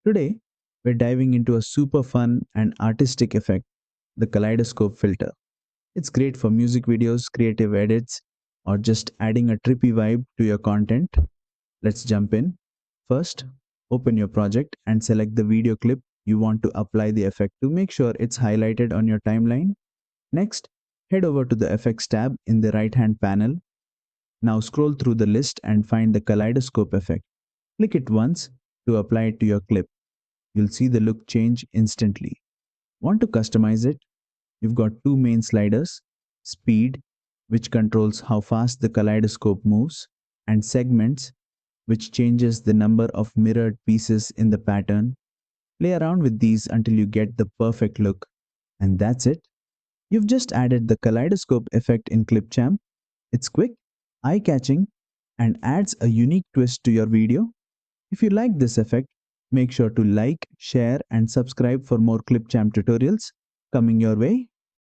Today, we're diving into a super fun and artistic effect, the Kaleidoscope filter. It's great for music videos, creative edits, or just adding a trippy vibe to your content. Let's jump in. First, open your project and select the video clip you want to apply the effect to make sure it's highlighted on your timeline. Next, head over to the Effects tab in the right hand panel. Now scroll through the list and find the Kaleidoscope effect. Click it once to apply it to your clip. You'll see the look change instantly. Want to customize it? You've got two main sliders: speed, which controls how fast the kaleidoscope moves, and segments, which changes the number of mirrored pieces in the pattern. Play around with these until you get the perfect look. And that's it. You've just added the kaleidoscope effect in Clipchamp. It's quick, eye-catching, and adds a unique twist to your video. If you like this effect, make sure to like, share, and subscribe for more Clipchamp tutorials coming your way.